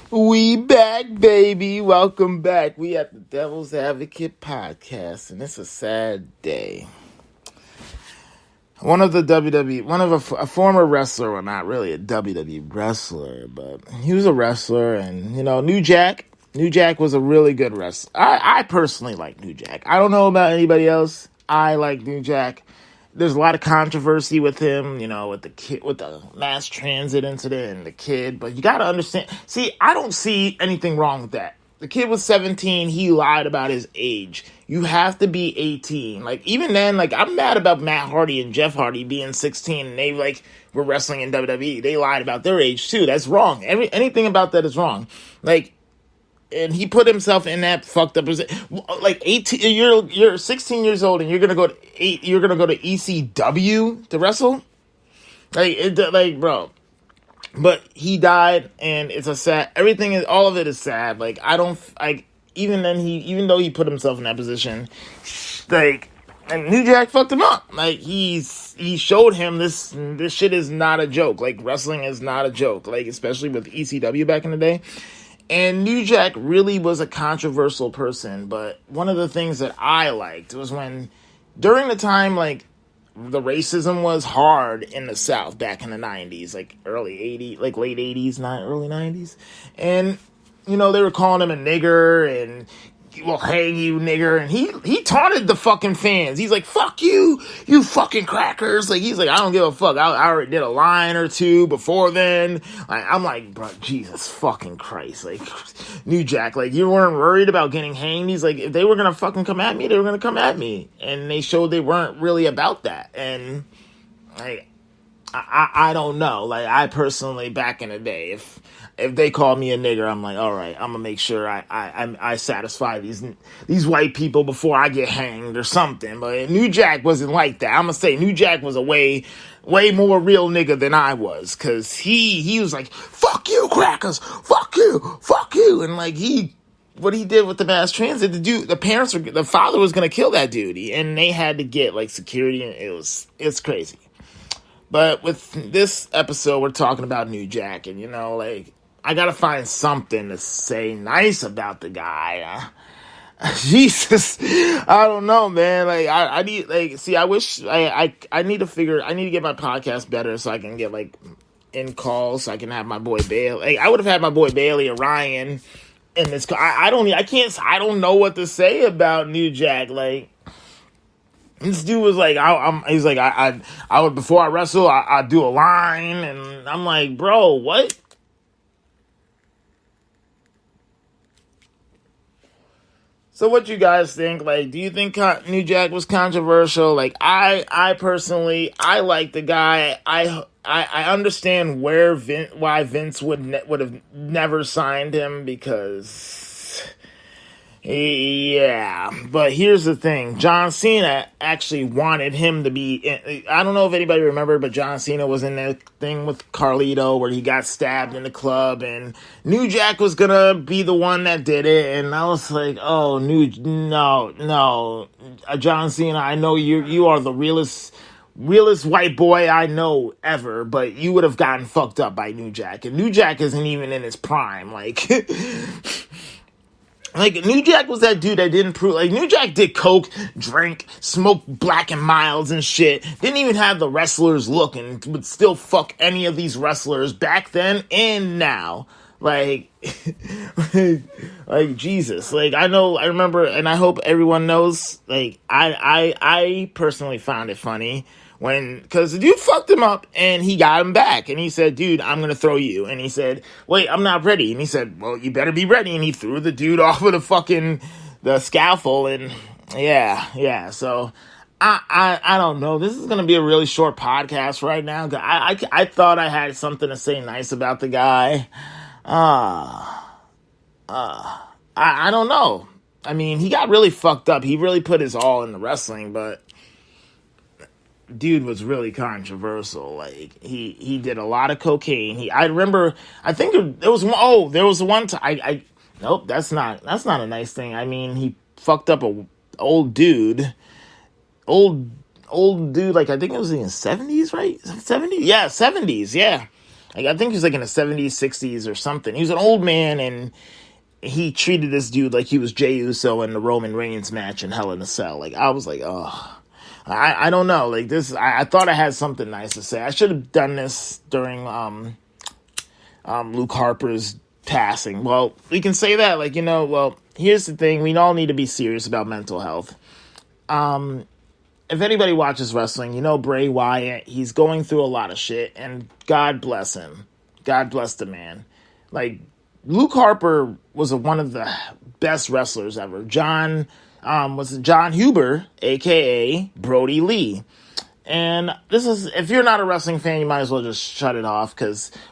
We back, baby. Welcome back. We at the Devil's Advocate podcast, and it's a sad day. One of the a former wrestler, well, not really a WWE wrestler, but he was a wrestler, and New Jack was a really good wrestler. I personally like New Jack. I don't know about anybody else. I like New Jack. There's a lot of controversy with him, with the kid, with the mass transit incident and the kid. But you got to understand. See, I don't see anything wrong with that. The kid was 17. He lied about his age. You have to be 18. Like, even then, I'm mad about Matt Hardy and Jeff Hardy being 16 and they, were wrestling in WWE. They lied about their age, too. That's wrong. Anything about that is wrong. And he put himself in that fucked up position. 18, you're 16 years old and you're gonna go to ECW to wrestle. Bro. But he died, and it's a sad. All of it is sad. Even though he put himself in that position, and New Jack fucked him up. He showed him this shit is not a joke. Wrestling is not a joke. Especially with ECW back in the day. And New Jack really was a controversial person, but one of the things that I liked was when, during the time, the racism was hard in the South back in the 90s, early 80s, late 80s, early 90s. And, they were calling him a nigger and, well, hang you, nigger. And he taunted the fucking fans. He's like, fuck you, you fucking crackers. He's like, I don't give a fuck. I already did a line or two before then. I'm like, bro, Jesus fucking Christ. New Jack, you weren't worried about getting hanged. He's like, if they were going to fucking come at me, they were going to come at me. And they showed they weren't really about that. And, I don't know. I personally, back in the day, if they call me a nigger, I'm like, all right, I'm gonna make sure I satisfy these white people before I get hanged or something. But New Jack wasn't like that. I'm gonna say New Jack was a way more real nigga than I was, cause he was like, fuck you, crackers, fuck you, and what he did with the mass transit, the father was gonna kill that dude, and they had to get security, and it's crazy. But with this episode, we're talking about New Jack, and I gotta find something to say nice about the guy. Jesus, I don't know, man. I need, I wish, I need to get my podcast better so I can get, in calls, so I can have my boy Bailey. I would have had my boy Bailey or Ryan in this call. I don't know what to say about New Jack. This dude was he's like, I would, before I wrestle, I do a line, and I'm like, bro, what? So what you guys think? Do you think New Jack was controversial? I personally, I like the guy. I understand why Vince would have never signed him, because, yeah. But here's the thing. John Cena actually wanted him to be I don't know if anybody remembered, but John Cena was in that thing with Carlito where he got stabbed in the club, and New Jack was gonna be the one that did it, and I was like, oh, no, John Cena, I know you are the realest white boy I know ever, but you would have gotten fucked up by New Jack, and New Jack isn't even in his prime. New Jack was that dude that didn't prove, New Jack did coke, drank, smoked Black and Milds and shit, didn't even have the wrestlers look, and would still fuck any of these wrestlers back then and now. Jesus. I remember, and I hope everyone knows, I personally found it funny because the dude fucked him up and he got him back, and he said, dude, I'm gonna throw you, and he said, wait, I'm not ready, and he said, well, you better be ready, and he threw the dude off of the scaffold, and yeah, so I don't know. This is gonna be a really short podcast right now. I thought I had something to say nice about the guy. I don't know. I mean, he got really fucked up. He really put his all into wrestling, but dude was really controversial. He did a lot of cocaine. I remember, I think there was one time, nope, that's not a nice thing. I mean, he fucked up a old dude, I think it was in the 70s, right? 70s? Yeah, 70s, yeah. Like, I think he was like in the 70s, 60s or something. He was an old man, and he treated this dude like he was Jey Uso in the Roman Reigns match in Hell in a Cell. Like, I was like, oh. I don't know. Like, this, I thought I had something nice to say. I should have done this during Luke Harper's passing. Well, we can say that, like, well, here's the thing. We all need to be serious about mental health. If anybody watches wrestling, Bray Wyatt, he's going through a lot of shit, and God bless him. God bless the man. Like, Luke Harper was one of the best wrestlers ever. John Huber, a.k.a. Brody Lee. And if you're not a wrestling fan, you might as well just shut it off.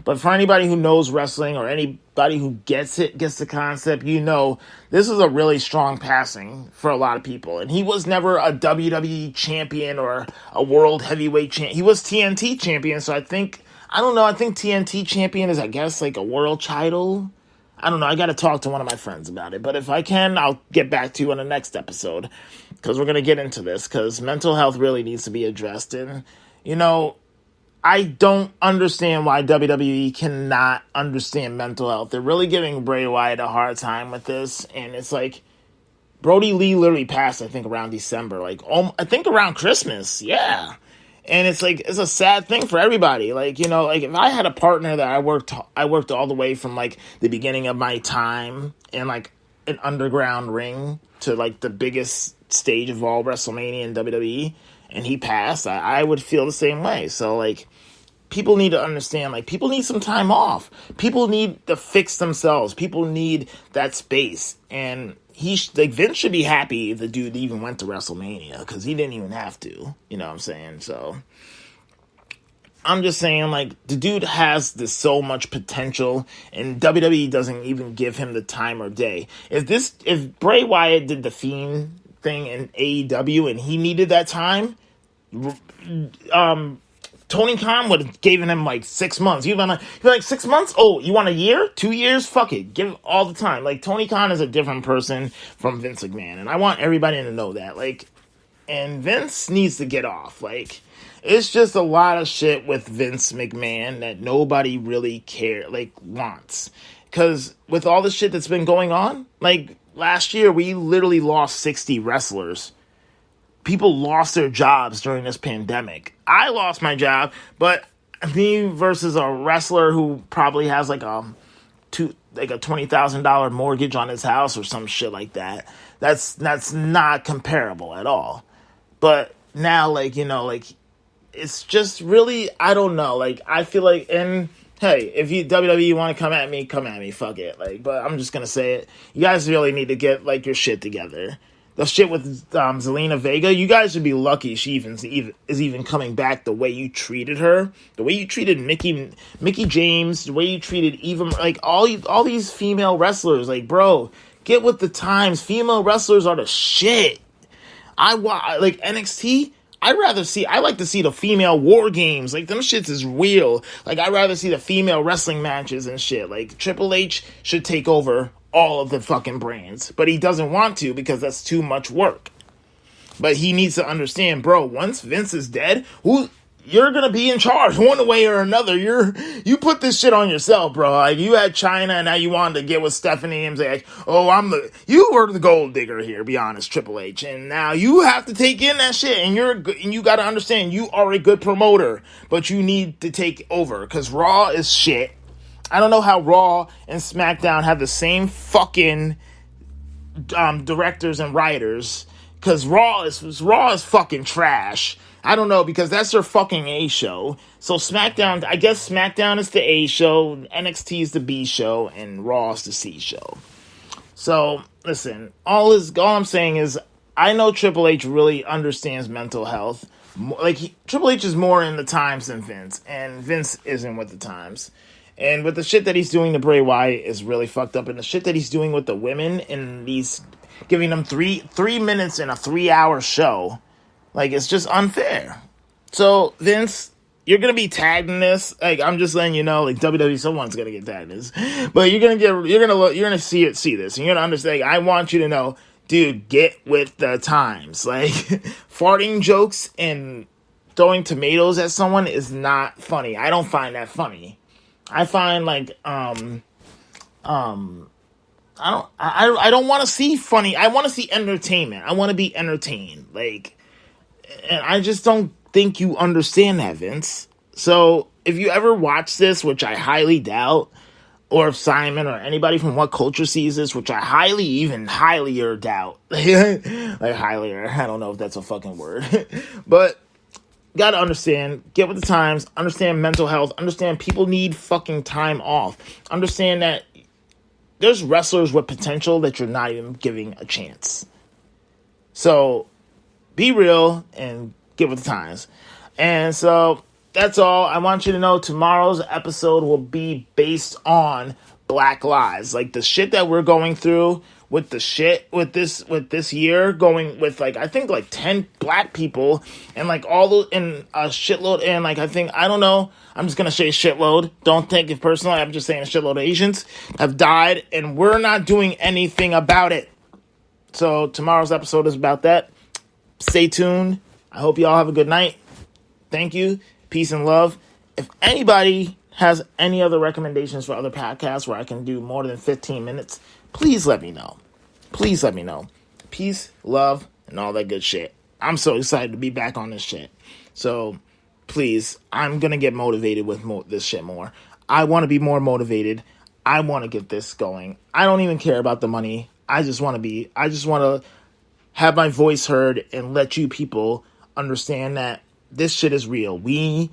But for anybody who knows wrestling or anybody who gets the concept, this is a really strong passing for a lot of people. And he was never a WWE champion or a world heavyweight champion. He was TNT champion, so I think TNT champion is, I guess, like a world title. I don't know. I got to talk to one of my friends about it. But if I can, I'll get back to you on the next episode. Because we're going to get into this. Because mental health really needs to be addressed. And, I don't understand why WWE cannot understand mental health. They're really giving Bray Wyatt a hard time with this. And it's like, Brody Lee literally passed, I think, around December. Like, I think around Christmas. Yeah. And it's like, it's a sad thing for everybody. Like, like if I had a partner that I worked all the way from like the beginning of my time in like an underground ring to like the biggest stage of all WrestleMania and WWE, and he passed, I would feel the same way. So like, people need to understand, like, people need some time off. People need to fix themselves. People need that space. And Vince should be happy the dude even went to WrestleMania, because he didn't even have to. You know what I'm saying? So I'm just saying, like, the dude has so much potential, and WWE doesn't even give him the time or day. If Bray Wyatt did the Fiend thing in AEW and he needed that time, Tony Khan would have given him like 6 months. You'd be like, 6 months? Oh, you want a year? 2 years? Fuck it. Give it all the time. Like, Tony Khan is a different person from Vince McMahon. And I want everybody to know that. Like, and Vince needs to get off. Like, it's just a lot of shit with Vince McMahon that nobody really wants. Because with all the shit that's been going on, like, last year we literally lost 60 wrestlers. People lost their jobs during this pandemic. I lost my job, but me versus a wrestler who probably has like a $20,000 mortgage on his house or some shit like that. That's not comparable at all. But now, like, it's just really, I don't know. Like, I feel like, and hey, if you WWE want to come at me, fuck it. Like, but I'm just gonna say it. You guys really need to get like your shit together. The shit with Zelina Vega, you guys should be lucky she is even coming back. The way you treated her, the way you treated Mickey James, the way you treated even like all these female wrestlers. Like, bro, get with the times. Female wrestlers are the shit. Like NXT. I like to see the female war games. Like, them shits is real. Like, I'd rather see the female wrestling matches and shit. Like, Triple H should take over all of the fucking brands. But he doesn't want to, because that's too much work. But he needs to understand, bro, once Vince is dead, you're gonna be in charge one way or another. You put this shit on yourself, bro. Like, you had China, and now you wanted to get with Stephanie and say, like, oh, you were the gold digger here, be honest, Triple H. And now you have to take in that shit, and you gotta understand, you are a good promoter, but you need to take over, because Raw is shit. I don't know how Raw and SmackDown have the same fucking directors and writers, because Raw is fucking trash. I don't know, because that's their fucking A show. So SmackDown, I guess SmackDown is the A show, NXT is the B show, and Raw is the C show. So, listen, all I'm saying is, I know Triple H really understands mental health. Like, Triple H is more in the times than Vince, and Vince isn't with the times. And with the shit that he's doing to Bray Wyatt is really fucked up. And the shit that he's doing with the women and giving them three minutes in a 3-hour show, like, it's just unfair. So, Vince, you're gonna be tagged in this. Like, I'm just letting you know, like, WWE, someone's gonna get tagged in this. But you're gonna see this, and you're gonna understand. Like, I want you to know, dude, get with the times. Like, farting jokes and throwing tomatoes at someone is not funny. I don't find that funny. I find like I don't want to see funny. I want to see entertainment. I want to be entertained. Like, and I just don't think you understand that, Vince. So if you ever watch this, which I highly doubt, or if Simon or anybody from What Culture sees this, which I highlier doubt, like highlier, I don't know if that's a fucking word, but gotta understand, get with the times, understand mental health, understand people need fucking time off, understand that there's wrestlers with potential that you're not even giving a chance. So be real and get with the times. And so that's all. I want you to know tomorrow's episode will be based on Black Lives. Like the shit that we're going through with the shit with this year, going with like I think like 10 black people and like all those in a shitload, and like I don't know, I'm just gonna say shitload, don't take it personally, I'm just saying a shitload of Asians have died and we're not doing anything about it. So tomorrow's episode is about that. Stay tuned. I hope y'all have a good night. Thank you. Peace and love. If anybody has any other recommendations for other podcasts where I can do more than 15 minutes, please let me know. Please let me know. Peace, love, and all that good shit. I'm so excited to be back on this shit. So, please, I'm going to get motivated with this shit more. I want to be more motivated. I want to get this going. I don't even care about the money. I just want to have my voice heard and let you people understand that this shit is real. In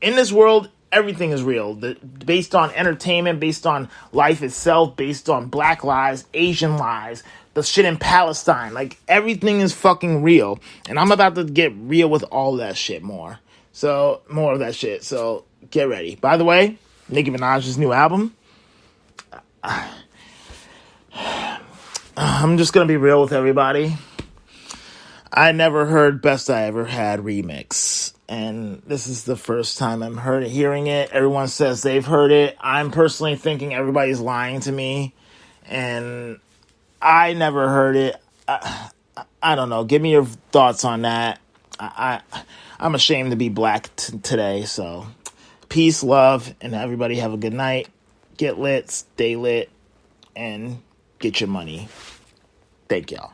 this world, everything is real. Based on entertainment, based on life itself, based on black lives, Asian lives, the shit in Palestine. Like, everything is fucking real. And I'm about to get real with all that shit more. So, more of that shit. So, get ready. By the way, Nicki Minaj's new album. I'm just going to be real with everybody. I never heard Best I Ever Had remix, and this is the first time I'm hearing it. Everyone says they've heard it. I'm personally thinking everybody's lying to me, and I never heard it. I don't know. Give me your thoughts on that. I'm ashamed to be black today, so peace, love, and everybody have a good night. Get lit, stay lit, and get your money. Thank y'all.